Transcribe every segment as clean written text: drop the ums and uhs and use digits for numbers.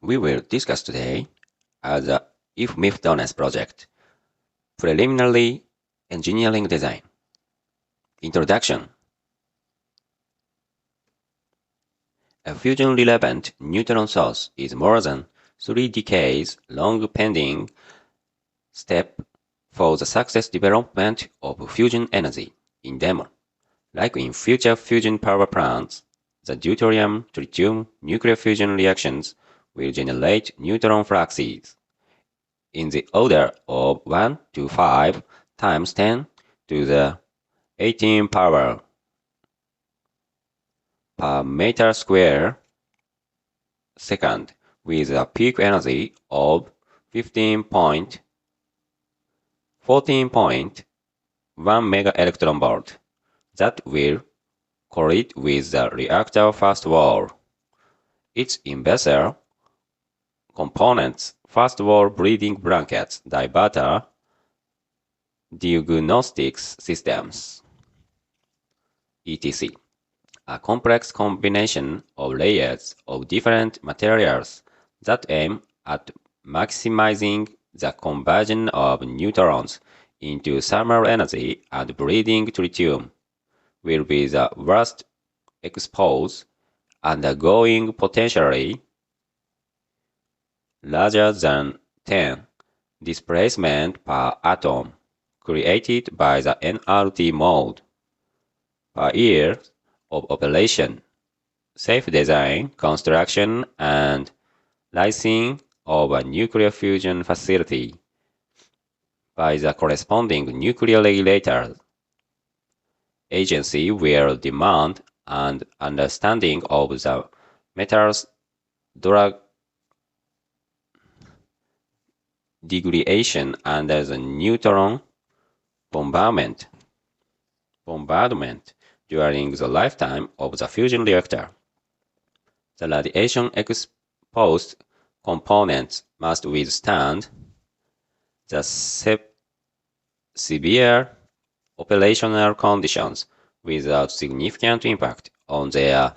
We will discuss today the IFMIF-DONES project, Preliminary Engineering Design. Introduction. A fusion-relevant neutron source is more than 3 decades long pending step for the success development of fusion energy in demo. Like in future fusion power plants, the deuterium-tritium nuclear fusion reactions will generate neutron fluxes in the order of 1 to 5 times 10 to the 18 power per meter square second with a peak energy of 14.1 mega electron volt that will collide with the reactor first wall. Its investor components first wall breathing blankets, diverter, diagnostics systems, etc. A complex combination of layers of different materials that aim at maximizing the conversion of neutrons into thermal energy and breathing tritium will be the worst exposed, undergoing potentially larger than 10 displacement per atom created by the NRT mode per year of operation, safe design, construction, and licensing of a nuclear fusion facility by the corresponding nuclear regulator agency will demand and understanding of the metals drug degradation under the neutron bombardment during the lifetime of the fusion reactor. The radiation exposed components must withstand the severe operational conditions without significant impact on their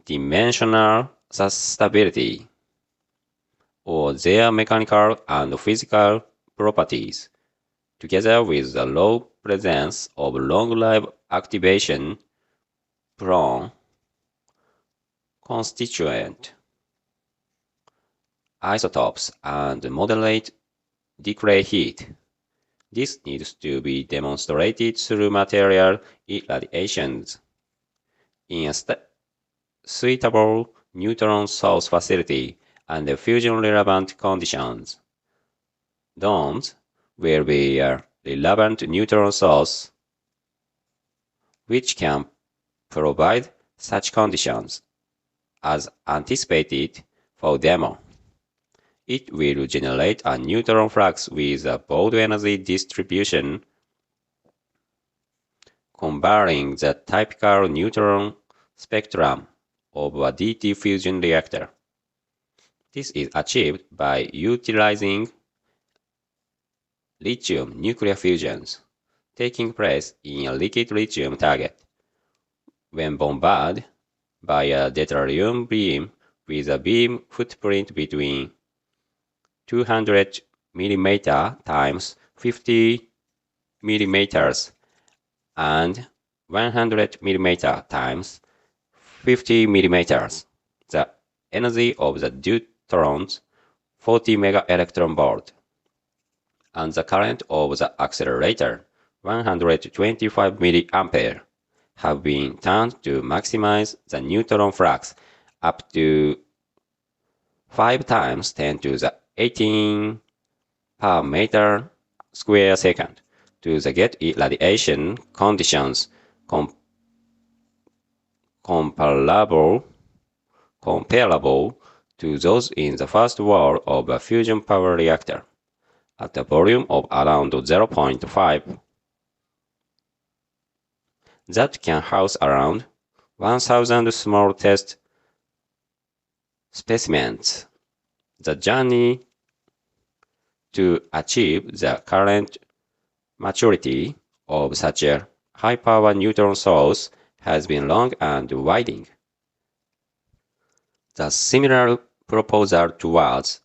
dimensional stability or their mechanical and physical properties, together with the low presence of long-lived activation-prone constituent isotopes and moderate decay heat. This needs to be demonstrated through material irradiations in a suitable neutron source facility and fusion-relevant conditions. DONES will be a relevant neutron source which can provide such conditions as anticipated for demo. It will generate a neutron flux with a broad energy distribution, covering the typical neutron spectrum of a DT fusion reactor. This is achieved by utilizing lithium nuclear fusions taking place in a liquid lithium target. When bombarded by a deuterium beam with a beam footprint between 200 mm times 50 mm and 100 mm times 50 mm, the energy of the deuterons 40 mega electron volt, and the current of the accelerator 125 mA have been turned to maximize the neutron flux up to 5 times 10 to the 18 per meter square second to the get irradiation conditions comparable to those in the first wall of a fusion power reactor at a volume of around 0.5 that can house around 1,000 small test specimens. The journey to achieve the current maturity of such a high-power neutron source has been long and winding. The similar proposal towards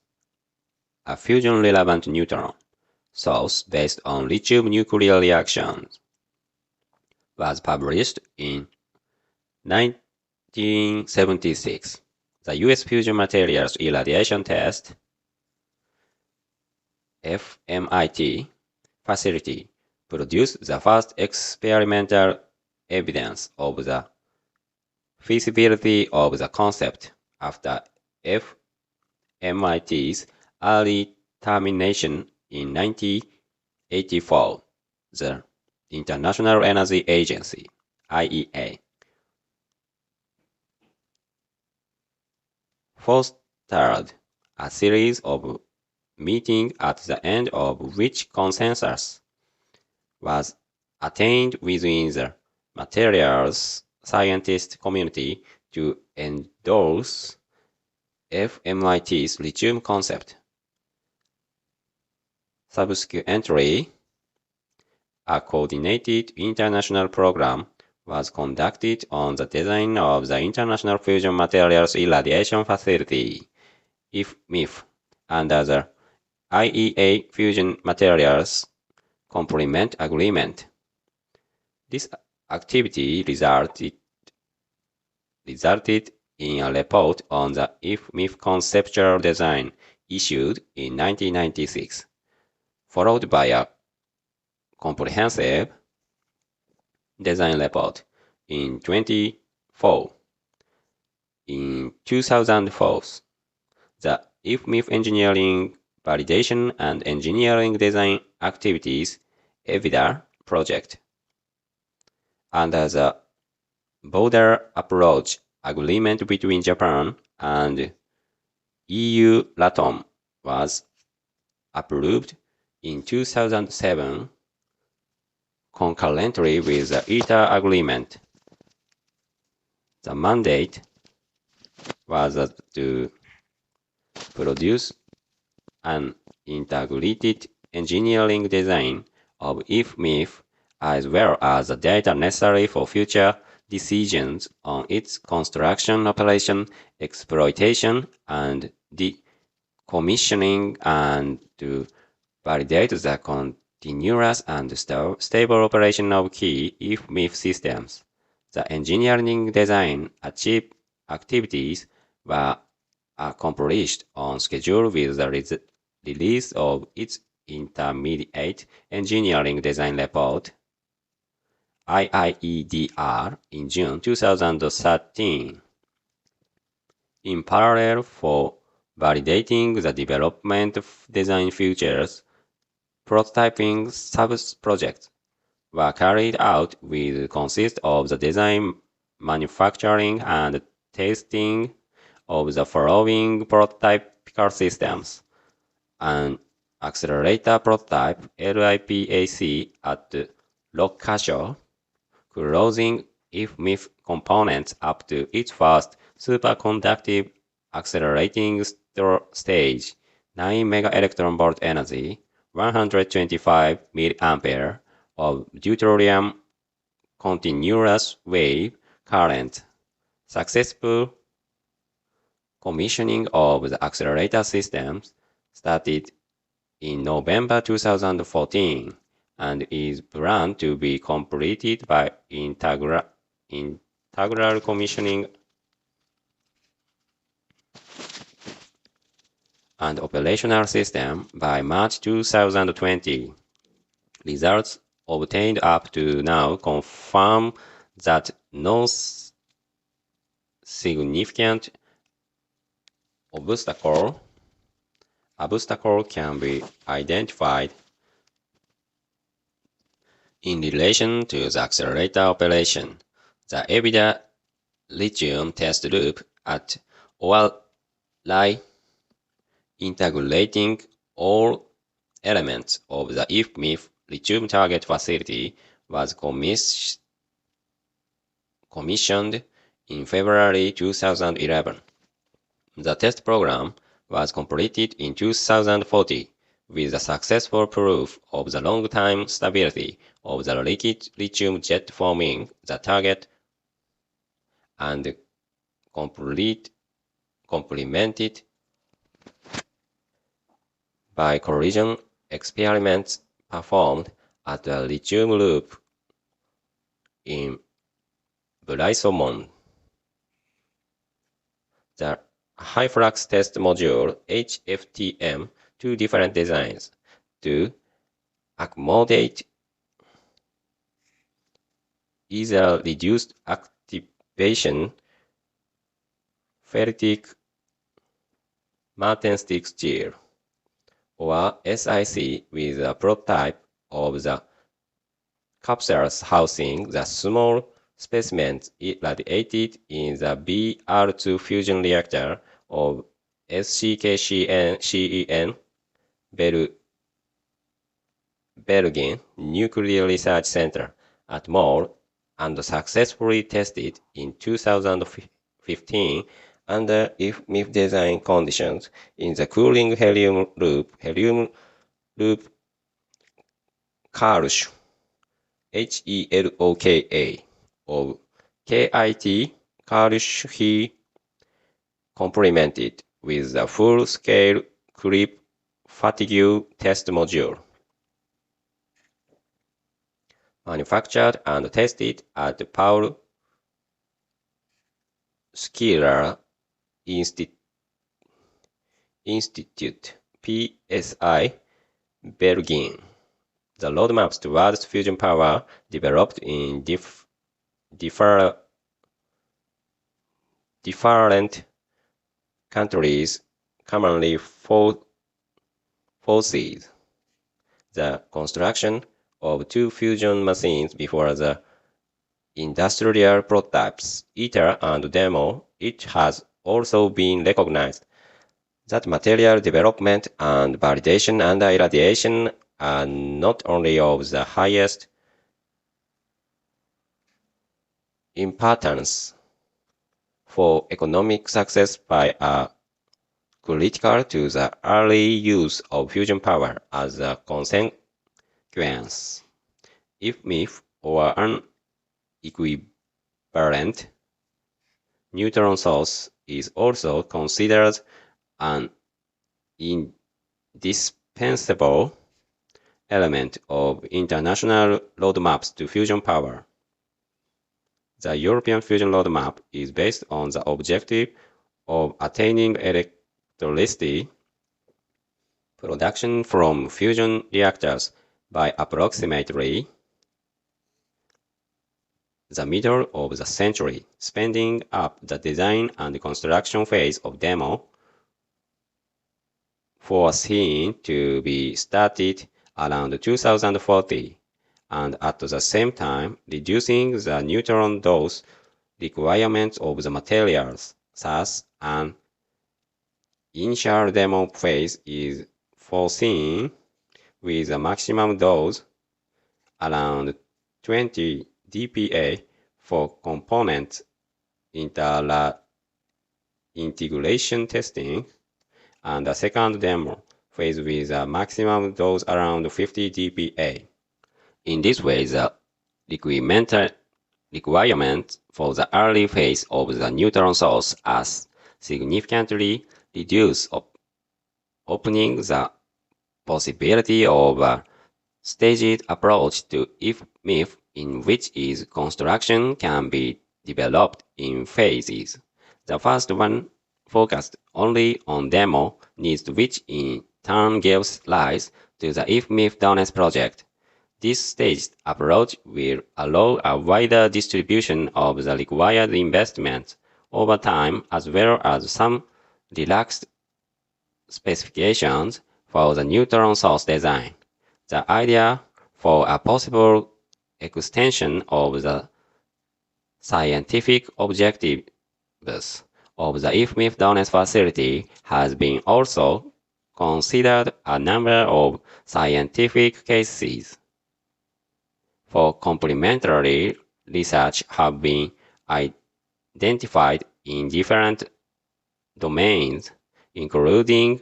a fusion-relevant neutron source based on lithium nuclear reactions was published in 1976. The U.S. Fusion Materials Irradiation Test (FMIT) facility produced the first experimental evidence of the feasibility of the concept after FMIT's early termination in 1984. The International Energy Agency (IEA) fostered a series of meetings at the end of which consensus was attained within the materials scientist community to endorse FMIT's lithium concept. Subsequently, a coordinated international program was conducted on the design of the International Fusion Materials Irradiation Facility (IFMIF) under the IEA Fusion Materials Complement Agreement. This activity resulted in a report on the IFMIF conceptual design issued in 1996, followed by a comprehensive design report in 2004. In 2004, the IFMIF engineering validation and engineering design activities (EVIDA) project under the Border Approach Agreement between Japan and EU LATAM was approved in 2007 concurrently with the ITER agreement. The mandate was to produce an integrated engineering design of IFMIF as well as the data necessary for future decisions on its construction, operation, exploitation, and decommissioning, and to validate the continuous and stable operation of key IFMIF systems. The engineering design activities were accomplished on schedule with the release of its intermediate engineering design report IIEDR in June 2013. In parallel, for validating the development of design features, prototyping sub-projects were carried out which consist of the design, manufacturing, and testing of the following prototypical systems: an accelerator prototype LIPAC at Rokkasho, closing IFMIF components up to its first superconductive accelerating stage, 9 MeV energy, 125 mA of deuterium continuous wave current. Successful commissioning of the accelerator systems started in November 2014 and is planned to be completed by integral commissioning and operational system by March 2020. Results obtained up to now confirm that no significant obstacle can be identified in relation to the accelerator operation. The EVIDA lithium test loop at ORI, integrating all elements of the IFMIF lithium target facility, was commissioned in February 2011. The test program was completed in 2014 with the successful proof of the long-time stability of the liquid lithium jet forming the target and complemented by collision experiments performed at the lithium loop in Blythomon. The high flux test module HFTM, two different designs to accommodate either reduced activation ferritic martensitic steel or SiC with a prototype of the capsules housing the small specimens irradiated in the BR2 fusion reactor of SCKCEN Belgian Nuclear Research Center at Mol and successfully tested in 2015 under IFMIF design conditions in the cooling helium loop Karlsruhe HELOKA of KIT Karlsruhe complemented with the full-scale creep fatigue test module. Manufactured and tested at Paul Schiler Institute PSI Belgium. The roadmaps towards fusion power developed in different countries commonly foresees the construction of two fusion machines before the industrial prototypes, ITER and demo. It has also been recognized that material development and validation under irradiation are not only of the highest importance for economic success but are critical to the early use of fusion power as a consequence. IFMIF or an equivalent neutron source is also considered an indispensable element of international roadmaps to fusion power. The European fusion roadmap is based on the objective of attaining electricity production from fusion reactors by approximately the middle of the century, speeding up the design and construction phase of demo, foreseen to be started around 2040, and at the same time reducing the neutron dose requirements of the materials. Thus, an initial demo phase is foreseen with a maximum dose around 20 dPa for component integration testing, and a second demo phase with a maximum dose around 50 dPa. In this way, the requirements for the early phase of the neutron source are significantly reduced, opening the possibility of a staged approach to IFMIF in which its construction can be developed in phases. The first one focused only on demo needs, which in turn gives rise to the IFMIF-DONES project. This staged approach will allow a wider distribution of the required investment over time, as well as some relaxed specifications for the neutron source design. The idea for a possible extension of the scientific objectives of the IFMIF-DONES facility has been also considered. A number of scientific cases for complementary research have been identified in different domains, including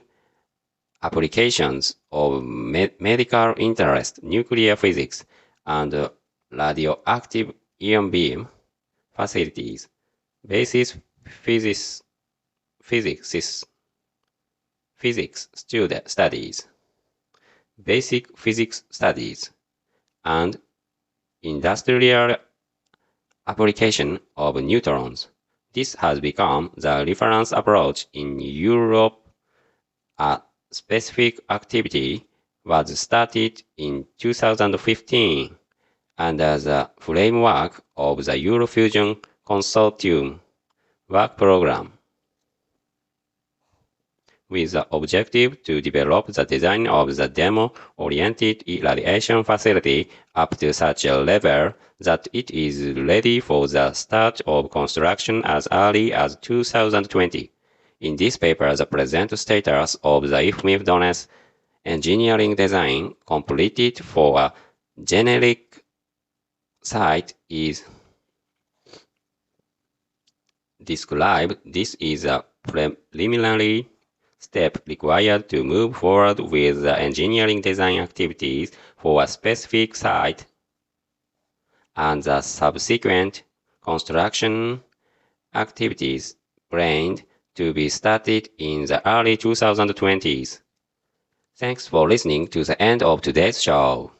applications of medical interest, nuclear physics, and radioactive ion beam facilities, basis physics studies. basic physics studies, and industrial application of neutrons. This has become the reference approach in Europe. A specific activity was started in 2015 under the framework of the Eurofusion Consortium work program, with the objective to develop the design of the demo-oriented irradiation facility up to such a level that it is ready for the start of construction as early as 2020. In this paper, the present status of the IFMIF-DONES engineering design completed for a generic site is described. This is a preliminary step required to move forward with the engineering design activities for a specific site and the subsequent construction activities planned to be started in the early 2020s. Thanks for listening to the end of today's show.